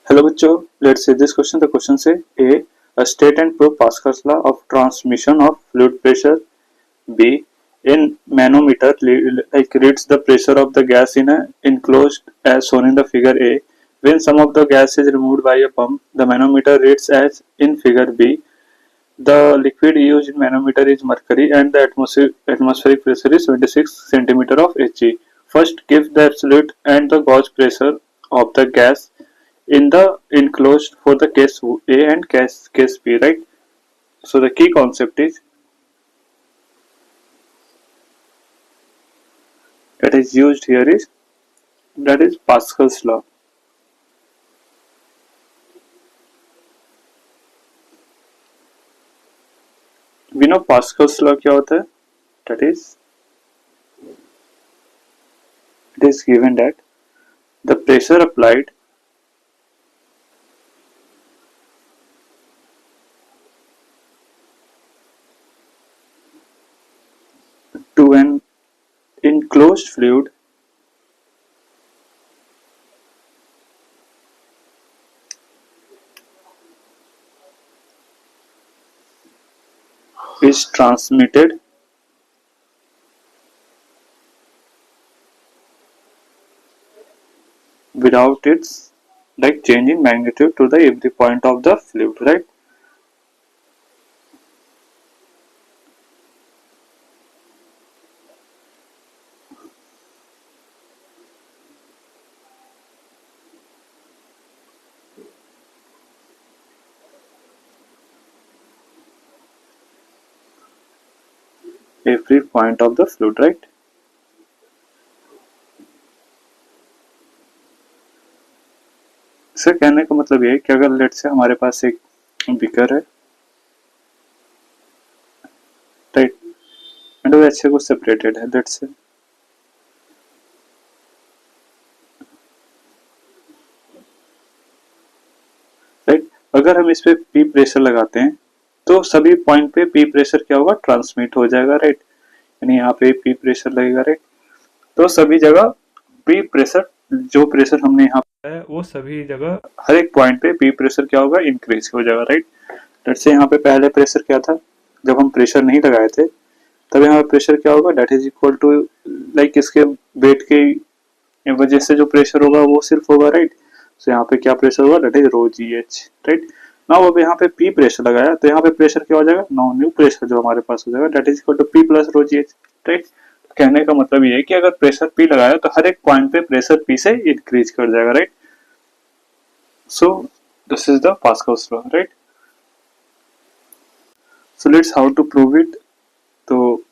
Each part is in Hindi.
हेलो बच्चों, let's see this question. The question से a state and prove Pascal's law of transmission of fluid pressure. B, in manometer like reads the pressure of the gas in a enclosed as shown in the figure A. When some of the gas is removed by a pump, the manometer reads as in figure B. The liquid used in manometer is mercury and the atmospheric pressure is 26 centimeter of Hg. First, give the absolute and the gauge pressure of the gas in the enclosed for the case A and case B, right? So the key concept is that is used here is that is Pascal's law. We know Pascal's law क्या होता है? That is it is given that the pressure applied to an enclosed fluid is transmitted without its like changing magnitude to the every point of the fluid, right? Every point of the fluid, right? इसका कहने का मतलब ये है कि अगर लेट से हमारे पास एक बीकर है, राइट, एंड वो अच्छे को सेपरेटेड है, लेट से राइट। अगर हम इस पे पी प्रेशर लगाते हैं तो सभी पॉइंट पे पी प्रेशर क्या होगा, ट्रांसमिट हो जाएगा, राइट। यानी यहाँ पे पी प्रेशर लगेगा, राइट। तो सभी जगह पी प्रेशर, जो प्रेशर हमने यहाँ पे है वो सभी जगह हर एक पॉइंट पे पी प्रेशर क्या होगा, इंक्रीज हो जाएगा, राइट। लेट्स से यहाँ पे पहले प्रेशर क्या था, जब हम प्रेशर नहीं लगाए थे तब यहाँ पे प्रेशर क्या होगा, that is equal to like इसके वेट के वजह से जो प्रेशर होगा वो सिर्फ होगा, राइट। तो यहाँ पे क्या प्रेशर होगा, that is rho ji H, right. Now अब यहाँ पे पी प्रेशर लगाया तो यहाँ पे प्रेशर क्या हो जाएगा, नो न्यू प्रेशर जो हमारे पास हो जाएगा, that is equal to P plus rho ji H, right. कहने का मतलब ये है कि अगर प्रेशर पी लगाया तो हर एक पॉइंट पे प्रेशर पी से इंक्रीज कर जाएगा, right. So this is the Pascal's law, right. So let's how to prove it. तो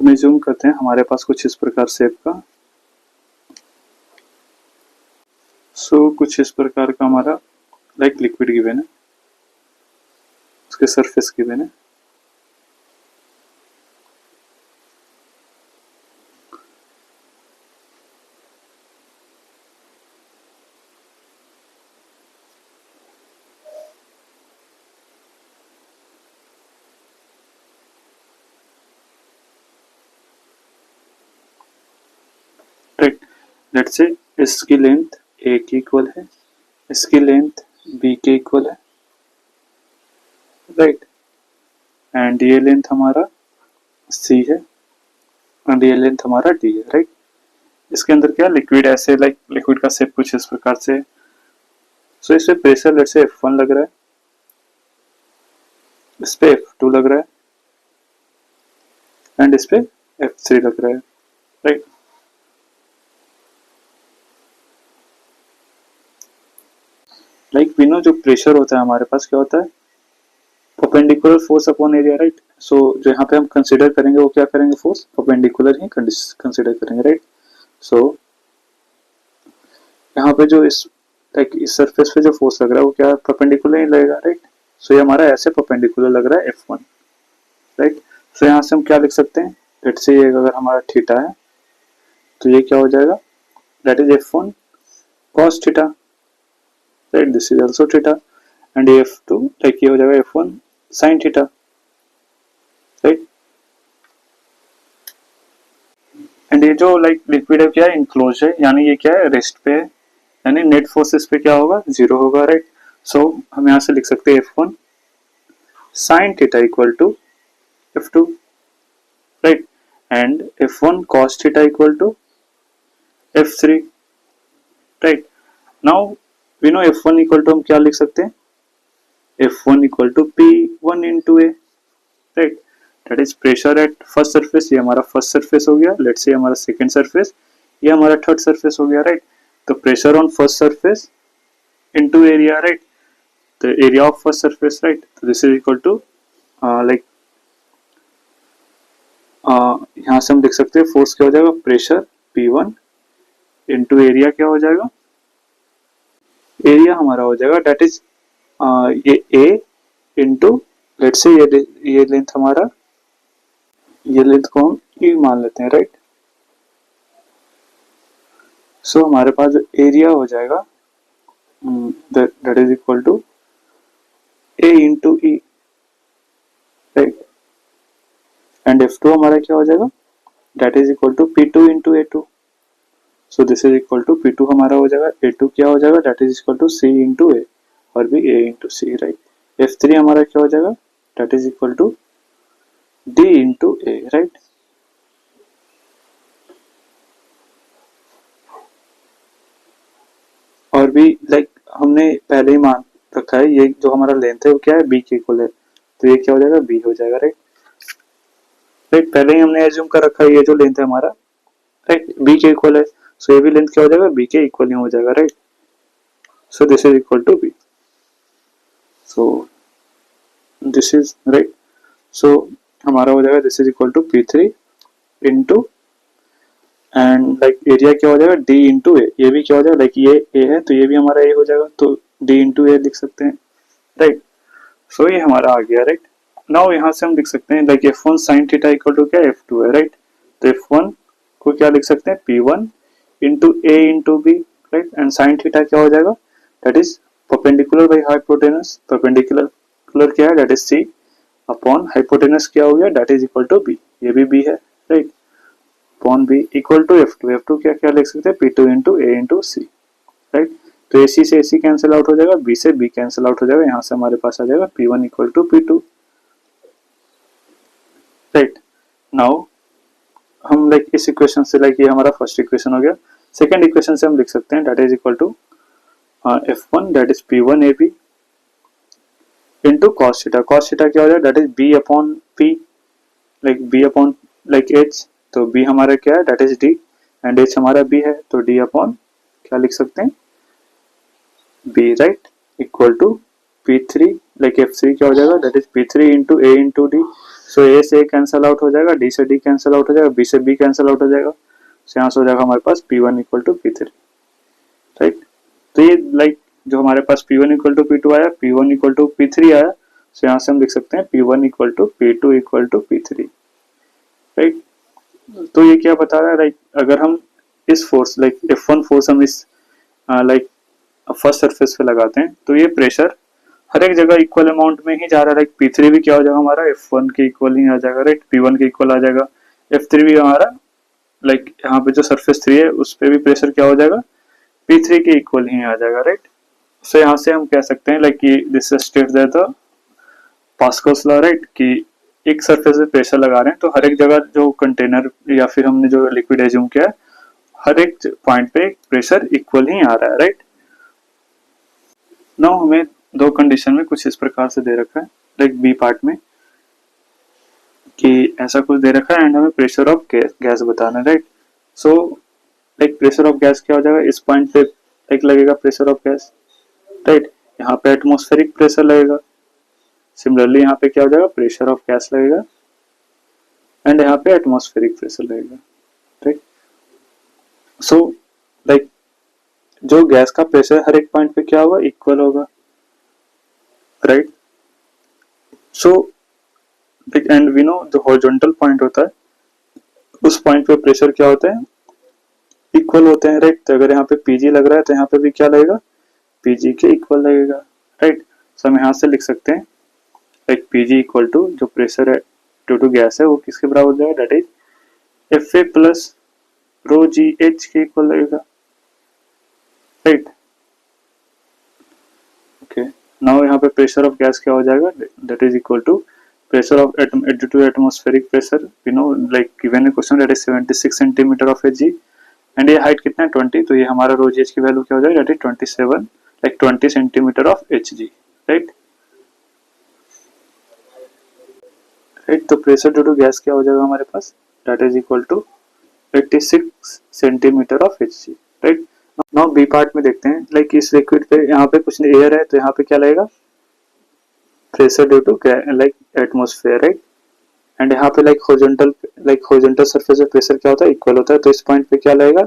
हमें जूम करते हैं, हमारे पास कुछ इस प्रकार शेप का, सो कुछ इस प्रकार का हमारा लाइक लिक्विड गिवन है, उसके सरफेस गिवन है, राइट। लेट्स से इसकी लेंथ ए की इक्वल है, इसकी लेंथ बी के इक्वल है, राइट। एंड ये लेंथ हमारा सी है एंड ये लेंथ हमारा डी है, राइट। इसके अंदर क्या लिक्विड ऐसे लाइक लिक्विड का शेप कुछ इस प्रकार से। सो इस पे प्रेशर लेट्स से F1 लग रहा है, इस पे F2 लग रहा है एंड इस पे F3 लग रहा है, राइट। लाइक वी नो जो प्रेशर होता है हमारे पास क्या होता है, perpendicular force upon area, right. So जो यहाँ पे हम कंसीडर करेंगे वो क्या करेंगे, फोर्स परपेंडिकुलर ही कंसीडर करेंगे, राइट। सो यहाँ पे जो इस लाइक इस सरफेस पे जो फोर्स लग रहा है वो क्या परपेंडिकुलर ही लगेगा, राइट। सो ये हमारा ऐसे परपेंडिकुलर लग रहा है F1, राइट। सो यहाँ से हम क्या लिख सकते हैं, लेट्स से ये अगर हमारा थीटा है तो ये क्या हो जाएगा, that is F1 cos theta, right. This is also theta and F2 like ये हो जाएगा F1 sin theta, right. And ये जो लाइक लिक्विड है क्या है, इनक्लोज है, यानी ये क्या है, रेस्ट पे है, यानी नेट फोर्स इस पे क्या होगा, 0 होगा, राइट। सो हम यहाँ से लिख सकते हैं F1 sin theta equal to F2, right, and F1 cos theta equal to F3, right. Now we know F1 equal to हम क्या लिख सकते हैं, F1 equal to P1 into A, right, that is pressure at first surface. ये हमारा फर्स्ट सरफेस हो गया, लेट्स से हमारा सेकंड सरफेस, ये हमारा थर्ड सरफेस हो गया, राइट। तो pressure on first surface into area, right, तो area of first surface, right, तो this is equal to like यहाँ से हम लिख सकते हैं फोर्स क्या हो जाएगा, प्रेशर P1 इनटू एरिया क्या हो जाएगा, एरिया हमारा हो जाएगा दैट इज ये A इंटू लेट्स से ये लेंथ हमारा, ये लेंथ को हम E मान लेते हैं, राइट। सो हमारे पास जो एरिया हो जाएगा that is equal to A into E, right, and F2 हमारा क्या हो जाएगा, that is equal to P2 into A2। So this is equal to P2 हमारा हो जाएगा, A2 क्या हो जाएगा, that is equal to C into A, और भी A into C, right. F3 हमारा क्या हो जाएगा, that is equal to D into A, right. और भी लाइक हमने पहले ही मान रखा है, ये जो हमारा लेंथ है वो क्या है, B के इक्वल है, तो ये क्या हो जाएगा, B हो जाएगा, राइट, राइट। पहले ही हमने एज्यूम कर रखा है ये जो लेंथ है हमारा, राइट, B के इक्वल है, सो ये भी लेंथ क्या हो जाएगा, B के इक्वल ही हो जाएगा, right. So this is equal to B, so this is right, so हमारा हो जाएगा this is equal to P3 into and like area क्या हो जाएगा, D इंटू ए, ये भी क्या हो जाएगा, लाइक ये A है तो ये भी हमारा A हो जाएगा, तो D इंटू ए लिख सकते हैं, राइट। सो ये हमारा आ गया, राइट। नाउ यहाँ से हम लिख सकते हैं like F1 sin theta equal to क्या, F2 है, राइट। तो F1 को क्या लिख सकते हैं, P1 into A into B, right, and sin theta क्या हो जाएगा, that is perpendicular by hypotenuse, perpendicular क्या है, that is C upon hypotenuse क्या हो गया, that is equal to B, ये भी B है, right, upon B equal to F2 क्या क्या लिख सकते हैं, P2 into A into C, right. तो AC से AC कैंसिल आउट हो जाएगा, B से B कैंसिल आउट हो जाएगा, यहाँ से हमारे पास आ जाएगा P1 equal to P2, right. Now हम लाइक इस इक्वेशन से लाइक ये हमारा फर्स्ट इक्वेशन हो गया, सेकंड इक्वेशन से हम लिख सकते हैं that is equal to F1 that is P1 AB into cos theta, cos theta क्या हो जाएगा, that is B upon P, like B upon like H, तो B हमारा क्या है, that is D, and H हमारा B है, तो D अपॉन क्या लिख सकते हैं, B, right, equal to P3 like F3 क्या हो जाएगा, that is P3 into A into D, so A से A कैंसिल आउट हो जाएगा, D से D कैंसिल आउट हो जाएगा, B से B कैंसिल आउट हो जाएगा, सो यहाँ से हो जाएगा हमारे पास P1 equal to P3, right. तो ये लाइक जो हमारे पास P1 इक्वल टू P2 आया, P1 इक्वल टू P3 आया, सो यहाँ से हम लिख सकते हैं P1 equal to P2 equal to P3, right. तो ये क्या बता रहा है, लाइक अगर हम इस फोर्स लाइक F1 फोर्स हम इस लाइक फर्स्ट सरफेस पे लगाते हैं, तो ये प्रेशर हर एक जगह इक्वल अमाउंट में ही जा रहा है, लाइक P3 भी क्या हो जाएगा हमारा, F1 के इक्वल ही आ जाएगा, राइट, P1 के इक्वल आ जाएगा, F3 भी हमारा लाइक यहाँ पे जो सरफेस 3 है उस पे भी प्रेशर क्या हो जाएगा, P3 के इक्वल ही आ जाएगा, राइट। सो यहाँ से हम कह सकते हैं लाइक कि this states that the Pascal's law, right, कि एक सरफेस पे प्रेशर लगा रहे हैं तो हर एक जगह जो कंटेनर या फिर हमने जो लिक्विड एज्यूम किया है हर एक पॉइंट पे प्रेशर इक्वल ही आ रहा है, राइट। नाउ हमें दो कंडीशन में कुछ इस प्रकार से दे रखा है, लाइक बी पार्ट में कि ऐसा कुछ दे रखा है एंड हमें प्रेशर ऑफ गैस बताना है, right. So like pressure of gas क्या हो जाएगा, इस पॉइंट पे एक लगेगा प्रेशर ऑफ गैस, राइट, यहाँ पे एटमॉस्फेरिक प्रेशर लगेगा, सिमिलरली यहाँ पे क्या हो जाएगा, प्रेशर ऑफ गैस लगेगा, एंड यहाँ पे एटमॉस्फेरिक प्रेशर लगेगा, राइट। सो लाइक जो गैस का प्रेशर हर एक पॉइंट पे क्या होगा, इक्वल होगा, right. So and we know जो हॉरिजॉन्टल पॉइंट होता है उस पॉइंट पे प्रेशर क्या होते हैं, इक्वल होते हैं, राइट। तो अगर यहाँ पे पीजी लग रहा है तो यहाँ पे भी क्या लगेगा, पीजी के इक्वल लगेगा, राइट। सो हम यहाँ से लिख सकते हैं लाइक पीजी इक्वल टू जो प्रेशर है ड्यू टू गैस है वो किसके बराबर हो जाएगा, that is FA plus rho GH के इक्वल लगेगा, राइट। नाउ यहाँ पे प्रेशर ऑफ गैस क्या हो जाएगा, that is equal to pressure of atom due to atmospheric pressure, you know like given a question that is 76 centimetre of H G, and ये हाइट कितना है 20, तो ये हमारा रो जी एच की वैल्यू क्या हो जाएगी, that is 27 like 20 centimetre of H g, right. Right, तो प्रेशर ड्यू टू गैस क्या हो जाएगा हमारे पास, that is equal to 86 centimetre of H g, right. Now b part में देखते हैं, लाइक इस लिक्विड पे यहाँ पे कुछ एयर है, तो यहाँ पे क्या लगेगा, pressure due to like atmosphere, right. And यहाँ पे लाइक हॉरिजॉन्टल सरफेस पे प्रेशर क्या होता है, इक्वल होता है, तो इस पॉइंट पे क्या लगेगा,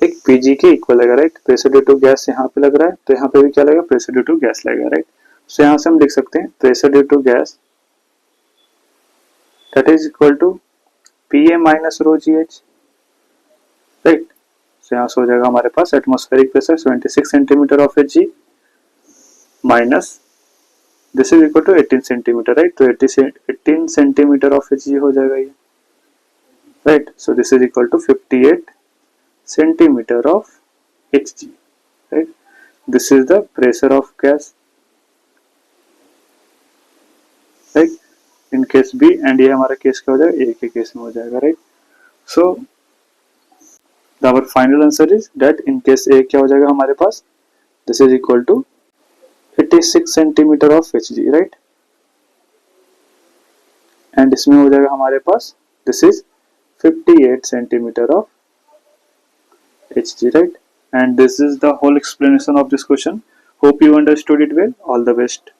एक पीजी के इक्वल लगेगा, right. Pressure due to gas यहाँ पे लग रहा है, तो यहाँ पे भी क्या लगेगा, प्रेशर ड्यू टू गैस लगेगा, राइट। सो यहाँ से हम लिख सकते हैं pressure due to gas that is equal to p a minus rho ji H, right. So यहाँ से हो जाएगा हमारे पास atmospheric pressure 76 centimetre of H g minus this is equal to 18 centimetre, right. तो 18 सेंटीमीटर ऑफ एच जी हो जाएगा ये, right. So this is equal to 58 centimeter of Hg, right? This is the pressure of gas, right? In case B, and ये हमारा केस क्या हो जाएगा, A के केस में हो जाएगा, right? So our final answer is that in case A क्या हो जाएगा हमारे पास, this is equal to 86 centimeter of Hg, right? And इसमें हो जाएगा हमारे पास this is 58 centimeter of Hg, right? And this is the whole explanation of this question. Hope you understood it well. All the best.